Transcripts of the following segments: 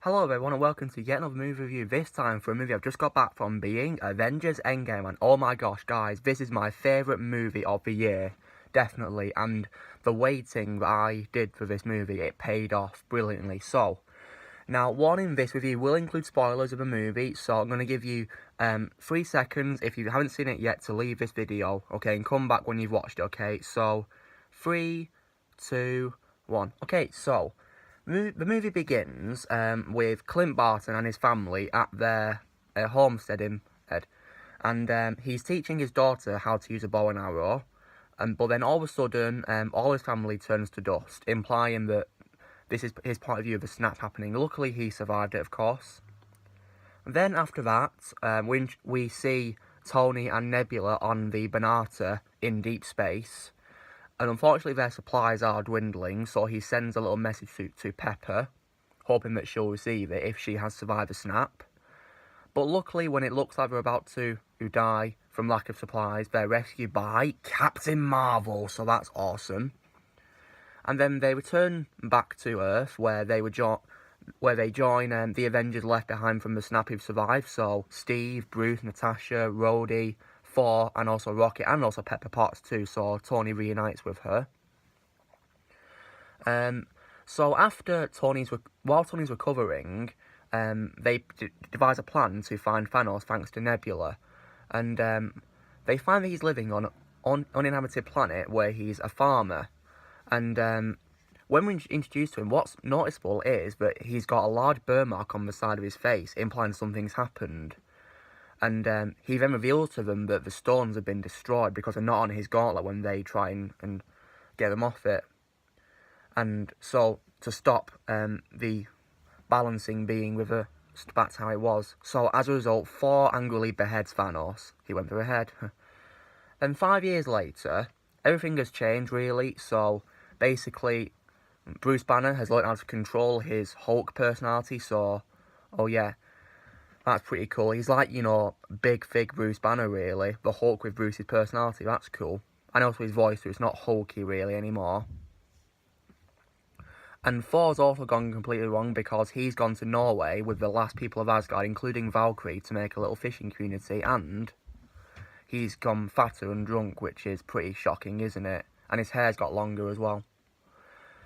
Hello everyone and welcome to yet another movie review, this time for a movie I've just got back from being Avengers Endgame, and oh my gosh guys, this is my favourite movie of the year, definitely, and the waiting that I did for this movie, it paid off brilliantly. So, now warning, this review will include spoilers of the movie, so I'm going to give you 3 seconds if you haven't seen it yet to leave this video, okay, and come back when you've watched it, okay, so 3, 2, 1, okay, so the movie begins with Clint Barton and his family at their homestead in Ed, and he's teaching his daughter how to use a bow and arrow, but then all of a sudden, all his family turns to dust, implying that this is his point of view of the snap happening. Luckily, he survived it, of course. Then after that, we see Tony and Nebula on the Banata in deep space. And unfortunately their supplies are dwindling, so he sends a little message to Pepper, hoping that she'll receive it if she has survived the snap. But luckily, when it looks like they're about to die from lack of supplies, they're rescued by Captain Marvel, so that's awesome. And then they return back to Earth, where they join the Avengers left behind from the snap who've survived, so Steve, Bruce, Natasha, Rhodey, Thor, and also Rocket, and also Pepper Potts too, so Tony reunites with her. So while Tony's recovering, they devise a plan to find Thanos thanks to Nebula, and they find that he's living on an uninhabited planet where he's a farmer, and when we're introduced to him, what's noticeable is that he's got a large burn mark on the side of his face, implying something's happened. And he then reveals to them that the stones have been destroyed because they're not on his gauntlet when they try and get them off it. And so, to stop the balancing being that's how it was. So, as a result, Thor angrily beheads Thanos. He went for the head. Then 5 years later, everything has changed, really. So, basically, Bruce Banner has learned how to control his Hulk personality. So, oh yeah. That's pretty cool. He's like, big, fig Bruce Banner, really. The Hulk with Bruce's personality. That's cool. And also his voice, so it's not hulky, really, anymore. And Thor's also gone completely wrong because he's gone to Norway with the last people of Asgard, including Valkyrie, to make a little fishing community. And he's gone fatter and drunk, which is pretty shocking, isn't it? And his hair's got longer as well.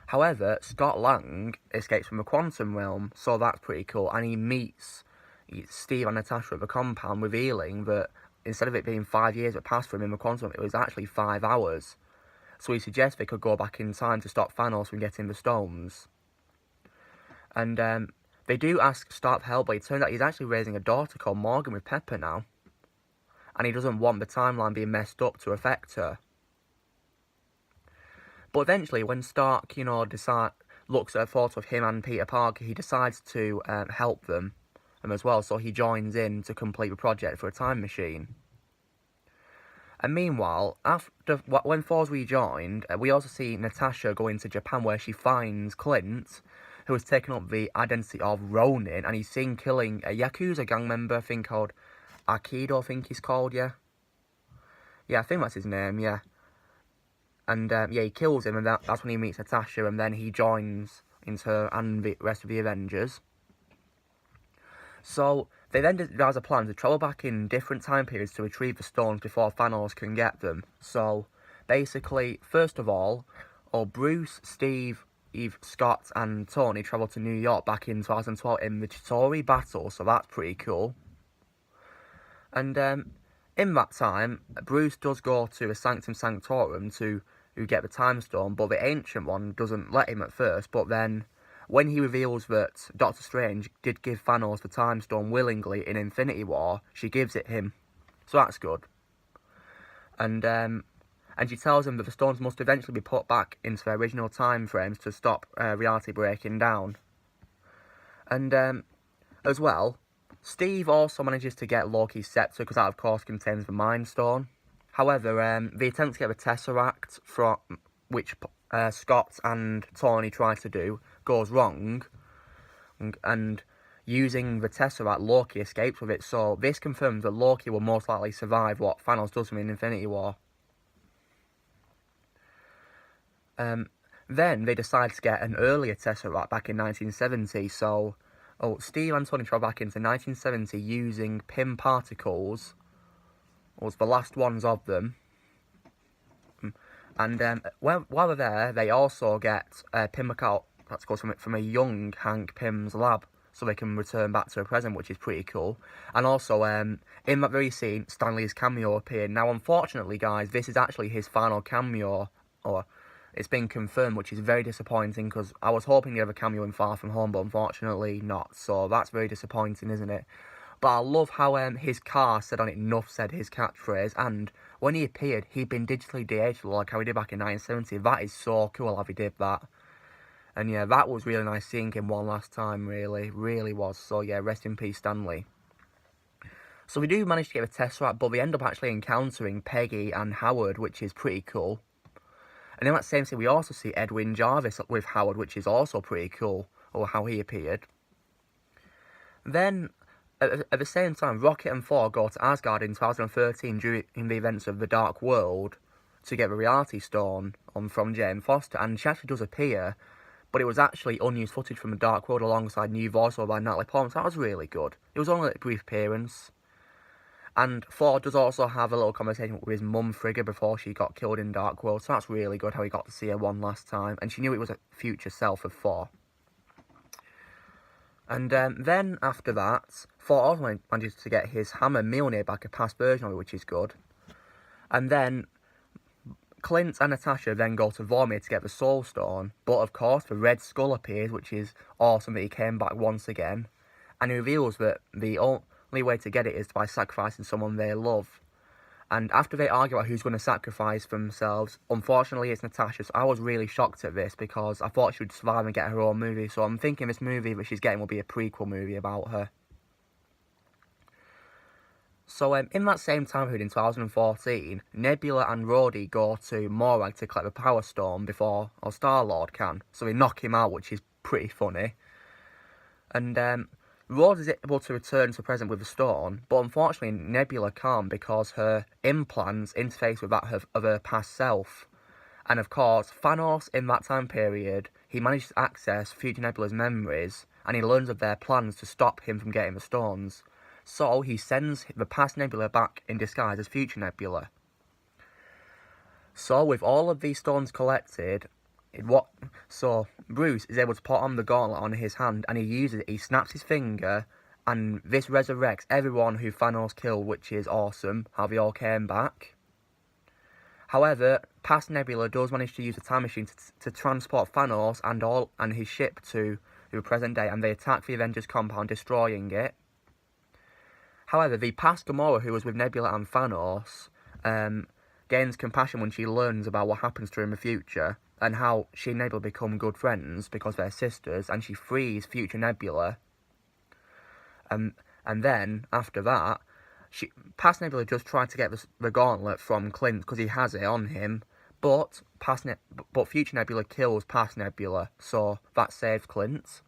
However, Scott Lang escapes from the quantum realm, so that's pretty cool. And he meets Steve and Natasha at the compound, revealing that instead of it being 5 years that passed for him in the quantum, it was actually 5 hours. So he suggests they could go back in time to stop Thanos from getting the stones. And they do ask Stark for help, but it turns out he's actually raising a daughter called Morgan with Pepper now. And he doesn't want the timeline being messed up to affect her. But eventually, when Stark, looks at a photo of him and Peter Parker, he decides to help them as well, so he joins in to complete the project for a time machine. And meanwhile, when Thor's rejoined, we also see Natasha going to Japan, where she finds Clint, who has taken up the identity of Ronin, and he's seen killing a Yakuza gang member, I think called Aikido, I think he's called, yeah? Yeah, I think that's his name, yeah. And he kills him, and that's when he meets Natasha, and then he joins into her and the rest of the Avengers. So, they then devise a plan to travel back in different time periods to retrieve the stones before Thanos can get them. So, basically, first of all, Bruce, Steve, Eve, Scott, and Tony travel to New York back in 2012 in the Chitauri battle, so that's pretty cool. And in that time, Bruce does go to a Sanctum Sanctorum to get the Time Stone, but the Ancient One doesn't let him at first, but then when he reveals that Doctor Strange did give Thanos the Time Stone willingly in Infinity War, she gives it him. So that's good. And she tells him that the stones must eventually be put back into their original time frames to stop reality breaking down. And as well, Steve also manages to get Loki's scepter, because that of course contains the Mind Stone. However, the attempt to get the Tesseract, which Scott and Tony try to do, goes wrong, and using the Tesseract, Loki escapes with it, so this confirms that Loki will most likely survive what Thanos does to him in Infinity War. Then they decide to get an earlier Tesseract back in 1970, so Oh, Steve and Tony travel back into 1970 using Pym particles. Was the last ones of them. And while they're there, they also get Pym particles from a young Hank Pym's lab, so they can return back to a present, which is pretty cool. And also, in that very scene, Stanley's cameo appeared. Now, unfortunately, guys, this is actually his final cameo, or it's been confirmed, which is very disappointing, because I was hoping he'd have a cameo in Far From Home, but unfortunately not. So that's very disappointing, isn't it? But I love how his car said on it, "Nuff," said his catchphrase, and when he appeared, he'd been digitally de-aged like how he did back in 1970. That is so cool how he did that. And yeah, that was really nice seeing him one last time, really was. So yeah, rest in peace, Stanley. So we do manage to get the Tesseract, but we end up actually encountering Peggy and Howard, which is pretty cool. And in that same scene, we also see Edwin Jarvis with Howard, which is also pretty cool, or how he appeared. Then, at the same time, Rocket and Thor go to Asgard in 2013 during the events of The Dark World to get the Reality Stone from Jane Foster, and she actually does appear, but it was actually unused footage from The Dark World alongside new voiceover by Natalie Portman, so that was really good. It was only a brief appearance. And Thor does also have a little conversation with his mum Frigga before she got killed in Dark World, so that's really good how he got to see her one last time, and she knew it was a future self of Thor. And then, after that, Thor also manages to get his hammer Mjolnir back, a past version of it, which is good. And then, Clint and Natasha then go to Vormir to get the Soul Stone, but of course, the Red Skull appears, which is awesome that he came back once again, and he reveals that the only way to get it is by sacrificing someone they love. And after they argue about who's going to sacrifice themselves, unfortunately it's Natasha. So I was really shocked at this because I thought she would survive and get her own movie. So I'm thinking this movie that she's getting will be a prequel movie about her. So in that same time period in 2014, Nebula and Rhodey go to Morag to collect the Power Stone before Star-Lord can. So they knock him out, which is pretty funny. And Rhodes is able to return to present with the stone, but unfortunately Nebula can't because her implants interface with that of her past self. And of course, Thanos in that time period, he manages to access future Nebula's memories, and he learns of their plans to stop him from getting the stones. So he sends the past Nebula back in disguise as future Nebula. So with all of these stones collected, So Bruce is able to put on the gauntlet on his hand, and he uses it. He snaps his finger, and this resurrects everyone who Thanos killed, which is awesome. How they all came back. However, past Nebula does manage to use the time machine to transport Thanos and his ship to the present day, and they attack the Avengers compound, destroying it. However, the past Gamora, who was with Nebula and Thanos, gains compassion when she learns about what happens to her in the future, and how she and Nebula become good friends because they're sisters, and she frees future Nebula. And then, after that, past Nebula just tried to get the gauntlet from Clint because he has it on him, but future Nebula kills past Nebula, so that saves Clint.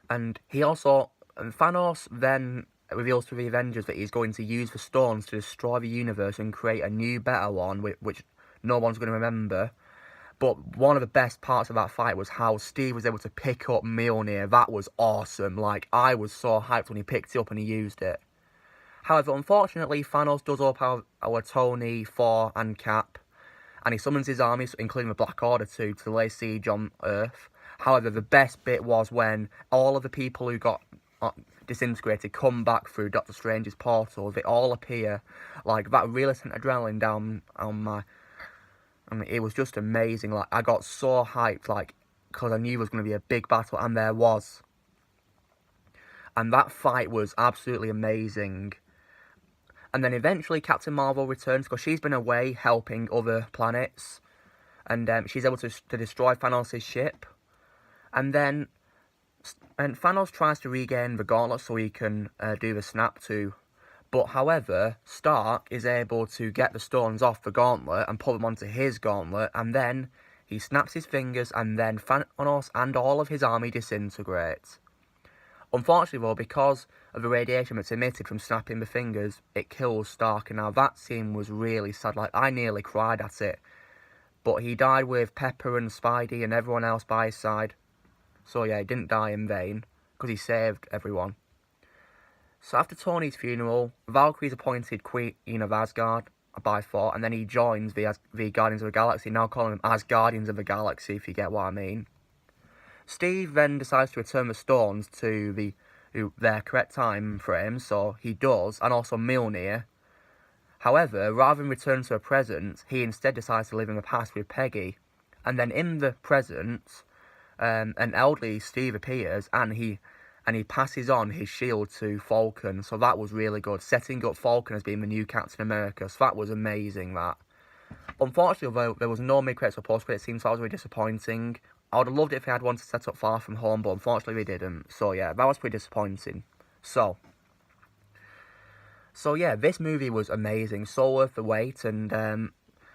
And Thanos then reveals to the Avengers that he's going to use the stones to destroy the universe and create a new, better one, which no one's going to remember. But one of the best parts of that fight was how Steve was able to pick up Mjolnir. That was awesome. Like, I was so hyped when he picked it up and he used it. However, unfortunately, Thanos does overpower our Tony, Thor, and Cap, and he summons his armies, including the Black Order, to lay siege on Earth. However, the best bit was when all of the people who got disintegrated come back through Doctor Strange's portal. They all appear. Like, that really sent adrenaline down on my... I mean, it was just amazing. Like, I got so hyped, like, because I knew it was going to be a big battle, and there was. And that fight was absolutely amazing. And then eventually Captain Marvel returns, because she's been away helping other planets. And she's able to destroy Thanos' ship. And then Thanos tries to regain the gauntlet so he can do the snap too. But however, Stark is able to get the stones off the gauntlet and put them onto his gauntlet, and then he snaps his fingers, and then Thanos and all of his army disintegrate. Unfortunately though, because of the radiation that's emitted from snapping the fingers, it kills Stark, and now that scene was really sad. Like, I nearly cried at it. But he died with Pepper and Spidey and everyone else by his side. So yeah, he didn't die in vain, because he saved everyone. So after Tony's funeral, Valkyrie's appointed Queen of Asgard by Thor, and then he joins the Guardians of the Galaxy, now calling them as Guardians of the Galaxy, if you get what I mean. Steve then decides to return the stones to their correct time frame, so he does, and also Mjolnir. However, rather than return to the present, he instead decides to live in the past with Peggy. And then in the present, an elderly Steve appears, and he passes on his shield to Falcon. So that was really good, setting up Falcon as being the new Captain America. So that was amazing, that. Unfortunately, there was no mid-credits or post-credits scene, so that was really disappointing. I would have loved it if they had one to set up Far From Home, but unfortunately they didn't. So yeah, that was pretty disappointing. So yeah, this movie was amazing, so worth the wait, and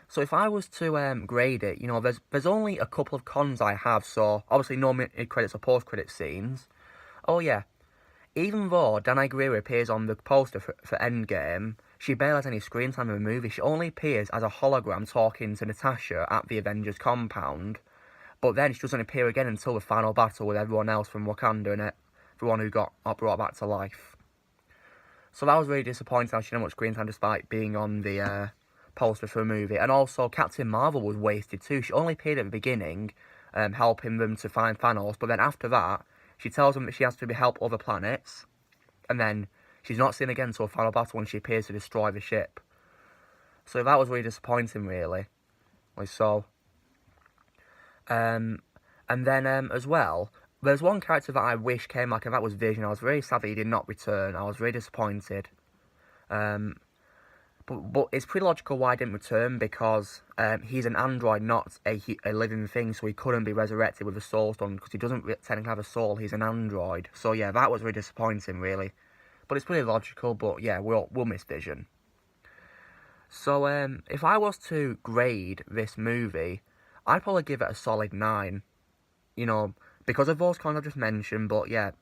so if I was to grade it, you know, there's only a couple of cons I have, so obviously no mid-credits or post-credits scenes. Oh yeah, even though Danai Gurira appears on the poster for Endgame, she barely has any screen time in the movie. She only appears as a hologram talking to Natasha at the Avengers compound, but then she doesn't appear again until the final battle with everyone else from Wakanda in it, the one who got brought back to life. So that was really disappointing how she didn't have much screen time despite being on the poster for the movie. And also, Captain Marvel was wasted too. She only appeared at the beginning, helping them to find Thanos, but then after that, she tells them that she has to help other planets, and then she's not seen again until a final battle when she appears to destroy the ship. So that was really disappointing, really. And then as well, there's one character that I wish came back, and that was Vision. I was very sad that he did not return. I was really disappointed. But it's pretty logical why he didn't return, because he's an android, not a living thing, so he couldn't be resurrected with a soul stone, because he doesn't technically have a soul, he's an android. So yeah, that was really disappointing, really. But it's pretty logical, but yeah, we'll miss Vision. So if I was to grade this movie, I'd probably give it a solid 9. You know, because of those cons I just mentioned, but yeah,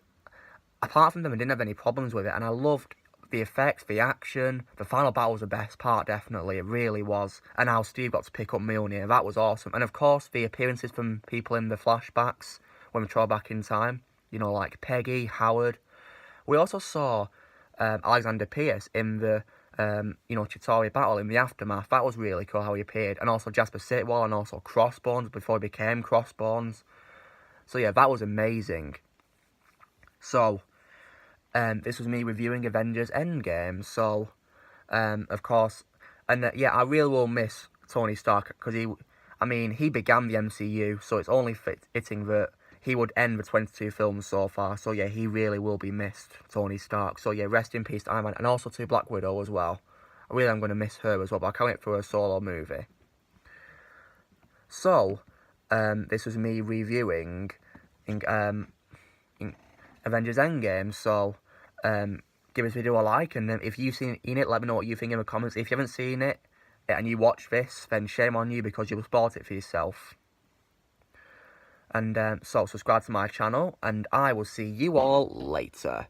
apart from them, I didn't have any problems with it, and I loved the effects, the action. The final battle was the best part, definitely, it really was, and how Steve got to pick up Mjolnir, that was awesome. And of course, the appearances from people in the flashbacks, when we travel back in time, you know, like Peggy, Howard. We also saw Alexander Pierce in the, Chitauri battle in the aftermath. That was really cool how he appeared, and also Jasper Sitwell, and also Crossbones, before he became Crossbones. So yeah, that was amazing. So, this was me reviewing Avengers Endgame. So, of course, and yeah, I really will miss Tony Stark, because he began the MCU, so it's only fitting that he would end the 22 films so far. So yeah, he really will be missed, Tony Stark. So yeah, rest in peace to Iron Man, and also to Black Widow as well. I really am going to miss her as well, but I can't wait for a solo movie. So, this was me reviewing in Avengers Endgame. So, give this video a like, and if you've seen it, let me know what you think in the comments. If you haven't seen it and you watch this, then shame on you, because you'll spoil it for yourself. And so subscribe to my channel, and I will see you all later.